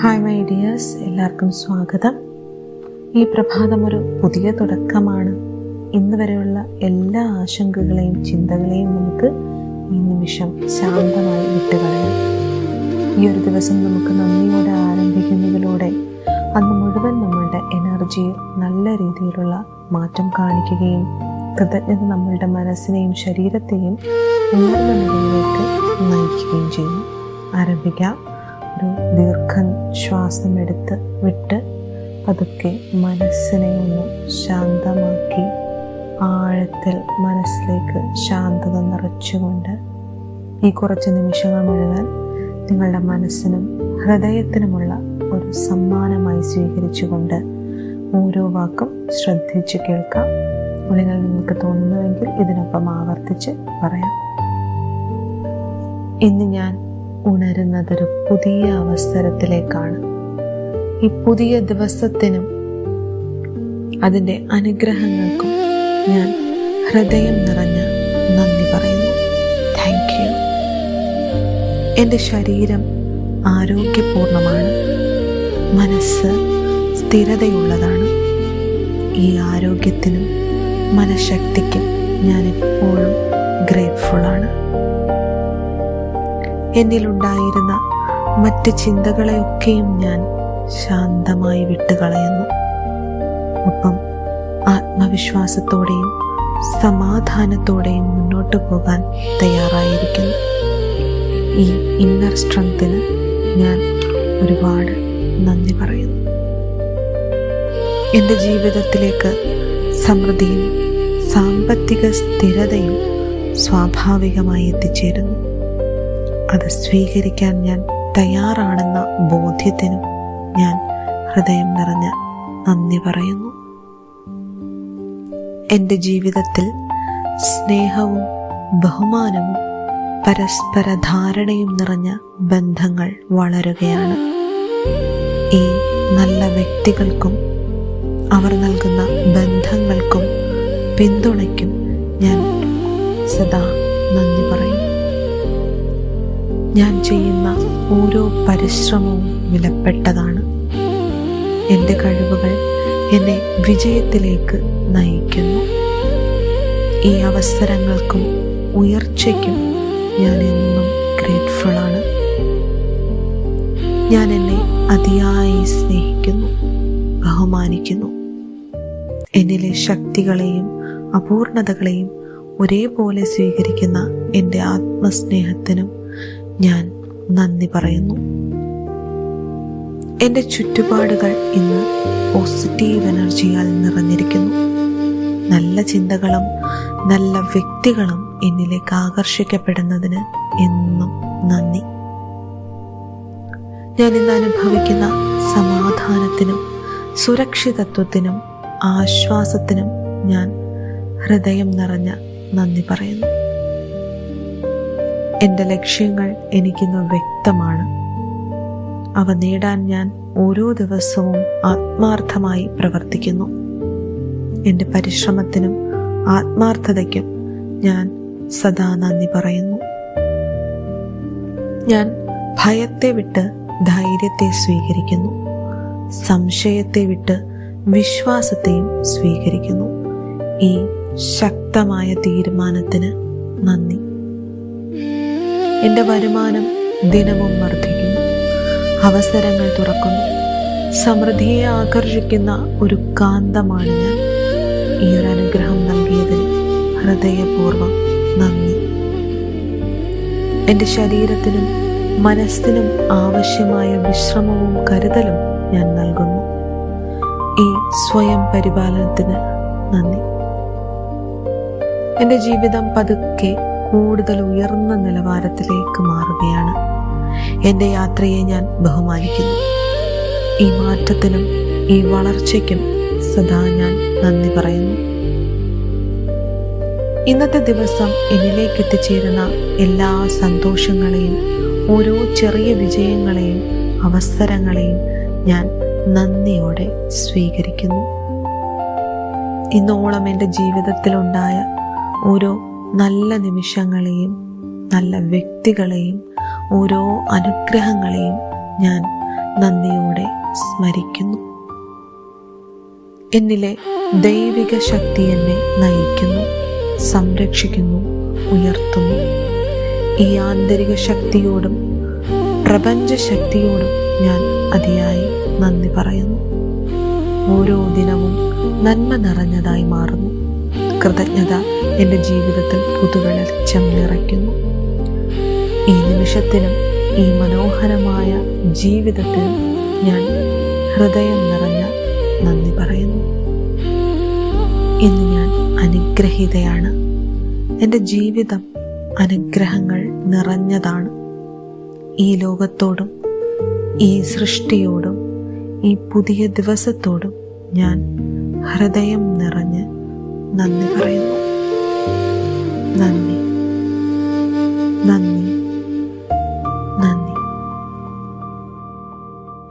Hi my dears, എല്ലാവർക്കും സ്വാഗതം. ഈ പ്രഭാതം ഒരു പുതിയ തുടക്കമാണ്. ഇന്ന് വരെയുള്ള എല്ലാ ആശങ്കകളെയും ചിന്തകളെയും നമുക്ക് ഈ നിമിഷം ശാന്തമായി വിട്ടുകളയാം. ഈ ഒരു ദിവസം നമുക്ക് നന്ദിയോടെ ആരംഭിക്കുന്നതിലൂടെ അന്ന് മുഴുവൻ നമ്മളുടെ എനർജിയിൽ നല്ല രീതിയിലുള്ള മാറ്റം കാണിക്കുകയും കൃതജ്ഞത നമ്മളുടെ മനസ്സിനെയും ശരീരത്തെയും ഉയർന്ന നിലയിലേക്ക് നയിക്കുകയും ചെയ്യും. ആരംഭിക്കാം. ഒരു ദീർഘശ്വാസം എടുത്ത് വിട്ട് പതുക്കെ മനസ്സിനെ ഒന്ന് ശാന്തമാക്കി ആഴത്തിൽ മനസ്സിലേക്ക് ശാന്തത നിറച്ചുകൊണ്ട് ഈ കുറച്ച് നിമിഷങ്ങൾ മുഴുവൻ നിങ്ങളുടെ മനസ്സിനും ഹൃദയത്തിനുമുള്ള ഒരു സമ്മാനമായി സ്വീകരിച്ചുകൊണ്ട് ഓരോ വാക്കും ശ്രദ്ധിച്ച് കേൾക്കാം. അല്ലെങ്കിൽ നിങ്ങൾക്ക് തോന്നുന്നുവെങ്കിൽ ഇതിനൊപ്പം ആവർത്തിച്ച് പറയാം. ഇന്ന് ഞാൻ ഉണരുന്നതൊരു പുതിയ അവസരത്തിലേക്കാണ്. ഈ പുതിയ ദിവസത്തിനും അതിൻ്റെ അനുഗ്രഹങ്ങൾക്കും ഞാൻ ഹൃദയം നിറഞ്ഞ നന്ദി പറയുന്നു. Thank you. എൻ്റെ ശരീരം ആരോഗ്യപൂർണമാണ്, മനസ്സ് സ്ഥിരതയുള്ളതാണ്. ഈ ആരോഗ്യത്തിനും മനഃശക്തിക്കും ഞാൻ എപ്പോഴും ഗ്രേറ്റ്ഫുള്ളാണ്. എന്നിലുണ്ടായിരുന്ന മറ്റ് ചിന്തകളെയൊക്കെയും ഞാൻ ശാന്തമായി വിട്ടുകളയുന്നു. ഒപ്പം ആത്മവിശ്വാസത്തോടെയും സമാധാനത്തോടെയും മുന്നോട്ട് പോകാൻ തയ്യാറായിരിക്കുന്നു. ഈ ഇന്നർ സ്ട്രെങ്തിന് ഞാൻ ഒരുപാട് നന്ദി പറയുന്നു. എൻ്റെ ജീവിതത്തിലേക്ക് സമൃദ്ധിയും സാമ്പത്തിക സ്ഥിരതയും സ്വാഭാവികമായി എത്തിച്ചേരുന്നു. അത് സ്വീകരിക്കാൻ ഞാൻ തയ്യാറാണെന്ന ബോധ്യത്തിനും ഞാൻ ഹൃദയം നിറഞ്ഞ നന്ദി പറയുന്നു. എൻ്റെ ജീവിതത്തിൽ സ്നേഹവും ബഹുമാനവും പരസ്പര ധാരണയും നിറഞ്ഞ ബന്ധങ്ങൾ വളരുകയാണ്. ഈ നല്ല വ്യക്തികൾക്കും അവർ നൽകുന്ന ബന്ധങ്ങൾക്കും പിന്തുണയ്ക്കും ഞാൻ സദാ നന്ദി പറയുന്നു. ഞാൻ ചെയ്യുന്ന ഓരോ പരിശ്രമവും വിലപ്പെട്ടതാണ്. എൻ്റെ കഴിവുകൾ എന്നെ വിജയത്തിലേക്ക് നയിക്കുന്നു. ഈ അവസരങ്ങൾക്കും ഉയർച്ചയ്ക്കും ഞാൻ എന്നും ഗ്രേറ്റ്ഫുള്ളാണ്. ഞാൻ എന്നെ അതിയായി സ്നേഹിക്കുന്നു, ബഹുമാനിക്കുന്നു. എന്നിലെ ശക്തികളെയും അപൂർണതകളെയും ഒരേപോലെ സ്വീകരിക്കുന്ന എൻ്റെ ആത്മസ്നേഹത്തിനും ഞാൻ നന്ദി പറയുന്നു. എൻ്റെ ചുറ്റുപാടുകൾ ഇന്ന് പോസിറ്റീവ് എനർജിയാൽ നിറഞ്ഞിരിക്കുന്നു. നല്ല ചിന്തകളും നല്ല വ്യക്തികളും എന്നിലേക്ക് ആകർഷിക്കപ്പെടുന്നതിന് എന്നും നന്ദി. ഞാൻ ഇന്ന് അനുഭവിക്കുന്ന സമാധാനത്തിനും സുരക്ഷിതത്വത്തിനും ആശ്വാസത്തിനും ഞാൻ ഹൃദയം നിറഞ്ഞ നന്ദി പറയുന്നു. എൻ്റെ ലക്ഷ്യങ്ങൾ എനിക്കിന്ന് വ്യക്തമാണ്. അവ നേടാൻ ഞാൻ ഓരോ ദിവസവും ആത്മാർത്ഥമായി പ്രവർത്തിക്കുന്നു. എൻ്റെ പരിശ്രമത്തിനും ആത്മാർത്ഥതയ്ക്കും ഞാൻ സദാ നന്ദി പറയുന്നു. ഞാൻ ഭയത്തെ വിട്ട് ധൈര്യത്തെ സ്വീകരിക്കുന്നു. സംശയത്തെ വിട്ട് വിശ്വാസത്തെയും സ്വീകരിക്കുന്നു. ഈ ശക്തമായ തീരുമാനത്തിന് നന്ദി. എൻ്റെ വരുമാനം ദിനവും വർദ്ധിക്കുന്നു. അവസരങ്ങൾ തുറക്കുന്നു. സമൃദ്ധിയെ ആകർഷിക്കുന്ന ഒരു കാന്തമാണ് ഞാൻ. ഈ ഒരു അനുഗ്രഹം നൽകിയതിന് ഹൃദയപൂർവ്വം നന്ദി. എൻ്റെ ശരീരത്തിനും മനസ്സിനും ആവശ്യമായ വിശ്രമവും കരുതലും ഞാൻ നൽകുന്നു. ഈ സ്വയം പരിപാലനത്തിന് നന്ദി. എൻ്റെ ജീവിതം പതുക്കെ കൂടുതൽ ഉയർന്ന നിലവാരത്തിലേക്ക് മാറുകയാണ്. എൻ്റെ യാത്രയെ ഞാൻ ബഹുമാനിക്കുന്നു. ഈ മാറ്റത്തിനും ഈ വളർച്ചയ്ക്കും സദാ ഞാൻ നന്ദി പറയുന്നു. ഇന്നത്തെ ദിവസം എന്നിലേക്ക് എത്തിച്ചേരുന്ന എല്ലാ സന്തോഷങ്ങളെയും ഓരോ ചെറിയ വിജയങ്ങളെയും അവസരങ്ങളെയും ഞാൻ നന്ദിയോടെ സ്വീകരിക്കുന്നു. ഇന്നോളം എൻ്റെ ജീവിതത്തിലുണ്ടായ ഓരോ നല്ല നിമിഷങ്ങളെയും നല്ല വ്യക്തികളെയും ഓരോ അനുഗ്രഹങ്ങളെയും ഞാൻ നന്ദിയോടെ സ്മരിക്കുന്നു. എന്നിലെ ദൈവിക ശക്തി എന്നെ നയിക്കുന്നു, സംരക്ഷിക്കുന്നു, ഉയർത്തുന്നു. ഈ ആന്തരിക ശക്തിയോടും പ്രപഞ്ച ശക്തിയോടും ഞാൻ അതിയായി നന്ദി പറയുന്നു. ഓരോ ദിനവും നന്മ നിറഞ്ഞതായി മാറുന്നു. കൃതജ്ഞത എൻ്റെ ജീവിതത്തിൽ പുതുവെളിച്ചം നിറയ്ക്കുന്നു. ഈ നിമിഷത്തിനും ഈ മനോഹരമായ ജീവിതത്തിനും ഞാൻ ഹൃദയം നിറഞ്ഞ നന്ദി പറയുന്നു. ഇന്ന് ഞാൻ അനുഗ്രഹീതയാണ്. എൻ്റെ ജീവിതം അനുഗ്രഹങ്ങൾ നിറഞ്ഞതാണ്. ഈ ലോകത്തോടും ഈ സൃഷ്ടിയോടും ഈ പുതിയ ദിവസത്തോടും ഞാൻ ഹൃദയം നിറഞ്ഞ് നന്ദി പറയുന്നു. നന്ദി, നന്ദി.